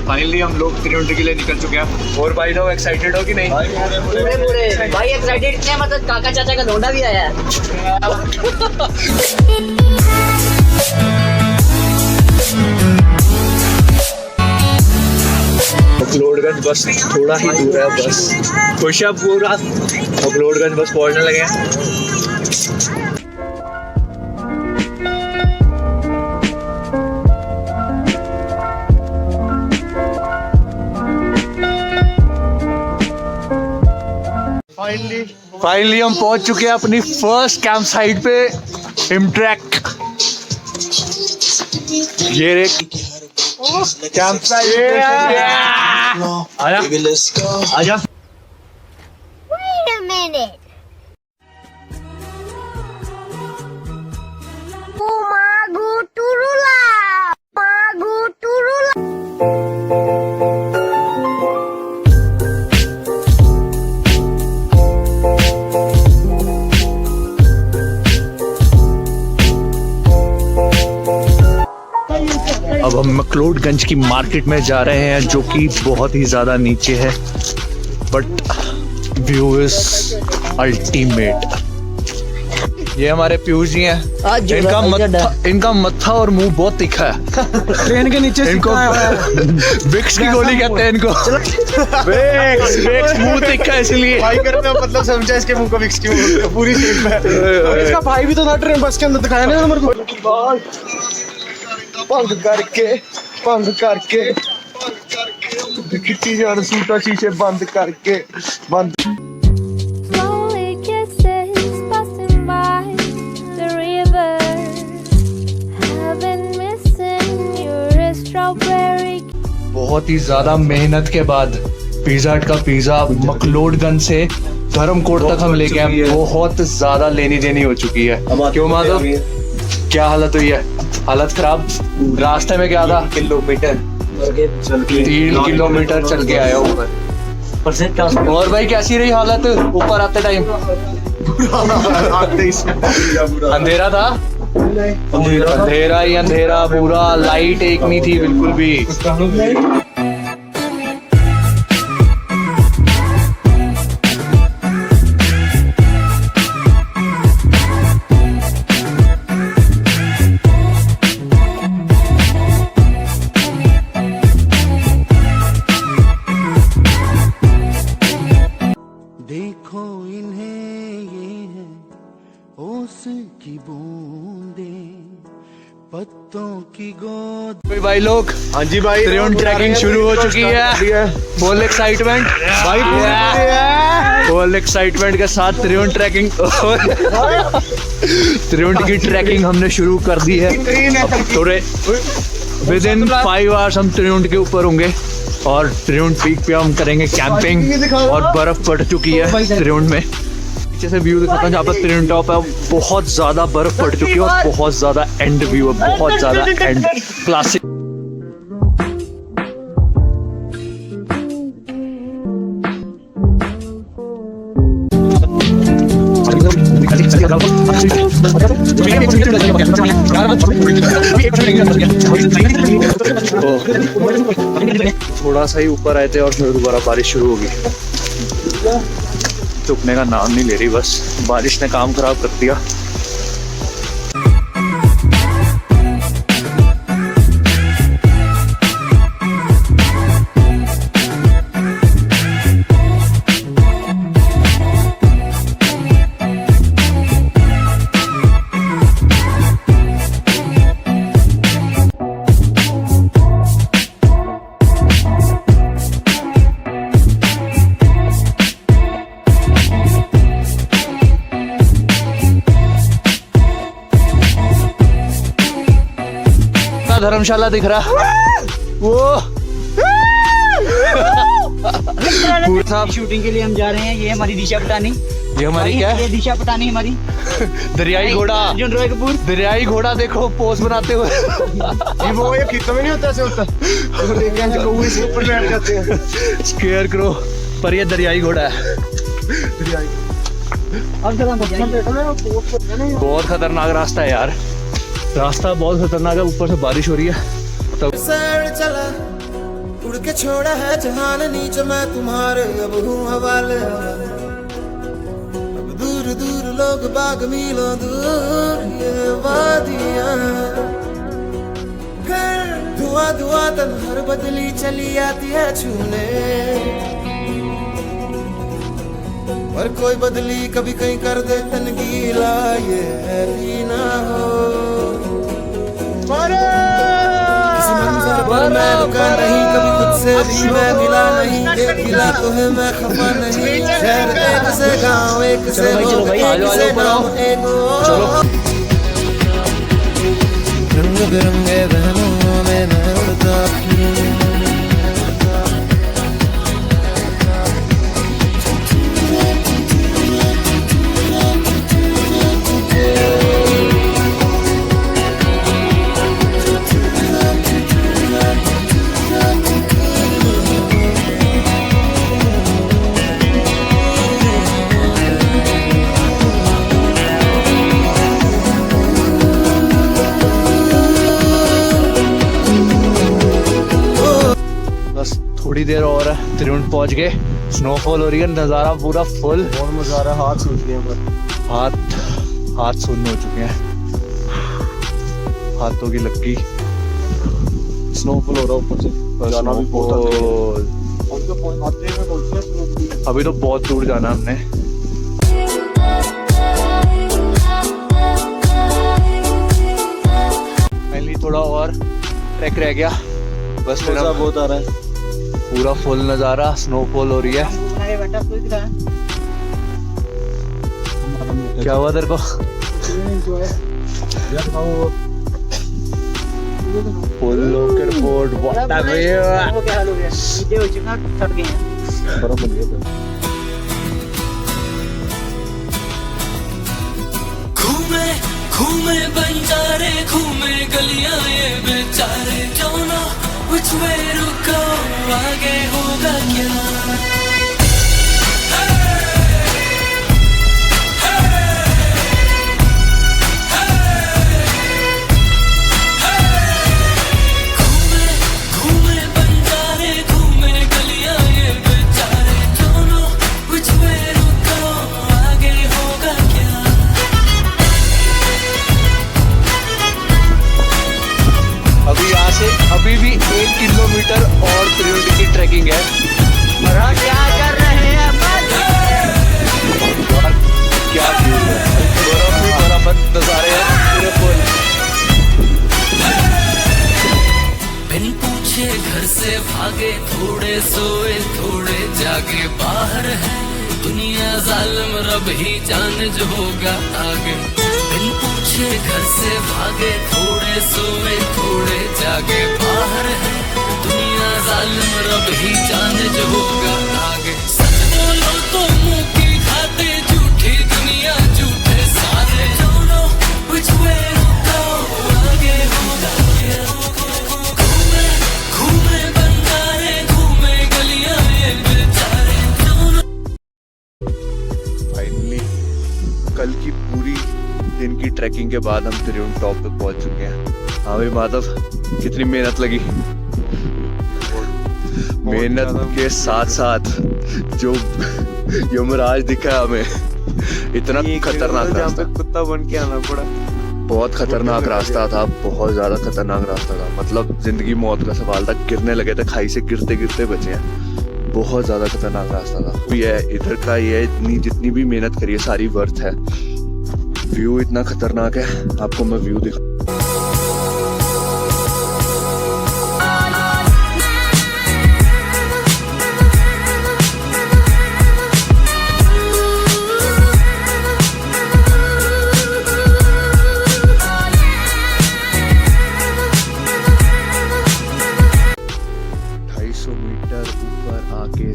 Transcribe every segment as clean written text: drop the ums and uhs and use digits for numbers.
Finally हम लोग त्रिउंड के लिए निकल चुके हैं। और भाई लोग एक्साइटेड हो कि नहीं? पूरे भाई एक्साइटेड इतने, मतलब काका चाचा का लौंडा भी आया है। मकलोडगंज बस थोड़ा ही दूर है, बस खुश है पूरा। मकलोडगंज बस पहुंचने लगे हैं। फाइनली हम पहुंच चुके हैं अपनी फर्स्ट कैंप साइट पे, हिम ट्रैक। ये रे कैंप साइट। आजा। Wait a minute. Magu turula. Magu turula. अब हम मकलोडगंज की मार्केट में जा रहे हैं, जो कि बहुत ही ज़्यादा नीचे है, बट व्यू इज अल्टीमेट। ये हमारे पीयूष जी हैं। इनका मत्था और मुंह बहुत तीखा है। ट्रेन के नीचे इनको विक्स की गोली कहते हैं इनको। विक्स मुंह तीखा है इसलिए। भाई करने का मतलब समझा, इसके मुंह को विक्स की पूरी सीट में। इसका भाई भी तो था ट्रेन बस के अंदर, दिखाया ना हमारे को। बंद करके कितनी जान सूटा शीशे बंद करके बंद। बहुत ही ज्यादा मेहनत के बाद पिज़्ज़ा हट का पिज़्ज़ा मकलोडगंज से धर्मकोट तक हम लेके आए। बहुत ज्यादा लेनी देनी हो चुकी है। क्यों माधव, क्या हालत हुई है? हालत खराब। रास्ते में क्या था? 3 किलोमीटर चल के आया ऊपर। और भाई कैसी रही हालत ऊपर आते टाइम? अंधेरा था, अंधेरा ही अंधेरा पूरा, लाइट एक नहीं थी बिल्कुल भी। देखो इन्हें, ये है ओस की बूंदें, पत्तों की गोद। भाई लोग, हाँ जी भाई, त्रिउंड ट्रैकिंग शुरू हो चुकी है। फुल एक्साइटमेंट भाई, फुल एक्साइटमेंट के साथ त्रिउंड ट्रैकिंग त्रिउंड की ट्रैकिंग हमने शुरू कर दी है। थोड़े विद इन 5 आवर्स हम त्रिउंड के ऊपर होंगे और त्रिउंड पीक पे हम करेंगे कैंपिंग। और बर्फ पड़ चुकी है त्रिउंड में। पीछे से व्यू दिखाता हूँ, जहाँ पर त्रिउंड टॉप है, बहुत ज्यादा बर्फ पड़ चुकी है और बहुत ज्यादा एंड व्यू है, बहुत ज्यादा एंड क्लासिक। थोड़ा सा ही ऊपर आए थे और फिर दोबारा बारिश शुरू हो गई। रुकने का नाम नहीं ले रही, बस बारिश ने काम खराब कर दिया। धर्मशाला दिख रहा वो। शूटिंग के लिए हम जा रहे हैं। ये हमारी दिशा पटानी। ये हमारी क्या है? ये दिशा पटानी हमारी। दरियाई घोड़ा, अर्जुन रॉय कपूर। दरियाई घोड़ा देखो पोज बनाते हुए। ये वो ये खिता में नहीं होता, ऐसे होता ऊपर बैठ जाते हैं। स्केयर करो, पर ये दरियाई घोड़ा है। बहुत खतरनाक रास्ता है यार, रास्ता बहुत खतरनाक है। ऊपर से बारिश हो रही है। तो ढूंढ के छोड़ा है जहान नीचे मैं तुम्हारे अब हूँ हवाले। अब दूर दूर लोग बाग मीलों दूर ये वादियां, फिर धुआं धुआं तन्हार बदली चली आती है छूने। और कोई बदली कभी कहीं कर दे तन गीला ये भी ना हो। किसी मंजर पर मैं रुका नहीं, कभी तुझसे भी मैं मिला नहीं। एक गिला तो है मैं खफा नहीं, शहर एक से गाँव एक से लोग एक से नाम एक हो। रंग बिरंगे बहनों में मैं उड़ता फिरूं। थोड़ी देर और है, त्रिउंड पहुंच गए। स्नोफॉल हो रही है, नज़ारा पूरा फुल। बहुत मजा आ रहा है, हाथ सूज गए पर हाथ सुन्न हो चुके हैं, हाथों की लग गई। स्नोफॉल हो रहा है ऊपर से, जाना भी बहुत अभी तो बहुत दूर जाना हमने। फाइनली थोड़ा और ट्रैक रह गया बस, मजा बहुत आ रहा है। पूरा फुल नज़ारा, स्नोफॉल हो रही है। क्या हुआ तेरे को? फुल लोकर बोर्ड घूमे घूमे बंजारे, घूमे गलियां ये बेचारे। Don't know which way to go, आगे होगा क्या। अभी भी 1 किलोमीटर और त्रिउंड की ट्रैकिंग है। क्या कर रहे हैं क्या व्यू है, बर्फ भी बराबर नजारे हैं पूरे फुल। बिन पूछे घर से भागे, थोड़े सोए थोड़े जागे। बाहर है दुनिया जालिम, रब ही जाने जो होगा आगे। बिन पूछे घर से भागे, थोड़े सोए थोड़े जागे। बाहर है दुनिया जालिम, रब ही जाने जो होगा आगे। सच बोलो तो मुंह की खाते, झूठी दुनिया झूठे सारे। Don't know which way to go, आगे होगा क्या। घूमे घूमे बंजारे, घूमे गलियां ये बेचारे। फाइनली कल की पूरी दिन की ट्रैकिंग के बाद हम त्रिउंड टॉप पे पहुंच चुके हैं। हाँ भाई माधव, कितनी मेहनत लगी। मेहनत के साथ साथ जो यमराज दिखा हमें, इतना खतरनाक रास्ता, कुत्ता बन के आना पड़ा। बहुत खतरनाक रास्ता था, बहुत ज्यादा खतरनाक रास्ता था। मतलब जिंदगी मौत का सवाल था, गिरने लगे थे, खाई से गिरते गिरते बचे हैं। बहुत ज्यादा खतरनाक रास्ता था। ये इधर का ये इतनी जितनी भी मेहनत करी है सारी वर्थ है। व्यू इतना खतरनाक है, आपको मैं व्यू दिखा।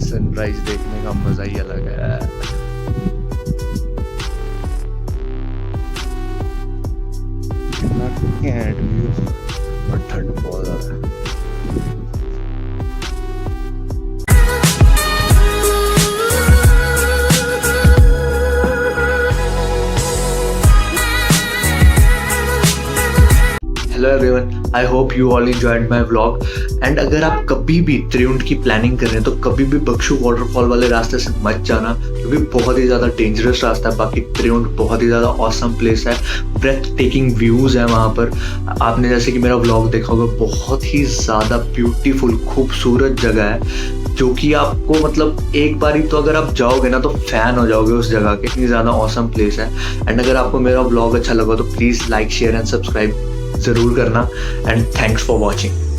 सनराइज देखने का मजा ही अलग है। कितना कैंट व्यू और ठंड बहुत ज्यादा है। Hello everyone, I hope you all enjoyed my vlog. And अगर आप कभी भी त्रिउंड की प्लानिंग कर रहे हैं तो कभी भी बक्सू वाटरफॉल वाले रास्ते से मत जाना, क्योंकि बहुत ही ज़्यादा डेंजरस रास्ता है। बाकी त्रिउंड बहुत ही ज़्यादा ऑसम प्लेस है, ब्रेथ टेकिंग व्यूज़ है वहाँ पर। आपने जैसे कि मेरा व्लॉग देखा होगा, बहुत ही ज़्यादा ब्यूटीफुल खूबसूरत जगह है, जो कि आपको मतलब एक बारी तो अगर आप जाओगे ना तो फैन हो जाओगे उस जगह के, इतनी ज़्यादा ऑसम प्लेस है। एंड अगर आपको मेरा व्लॉग अच्छा लगा तो please like share and subscribe ज़रूर करना। And thanks for watching.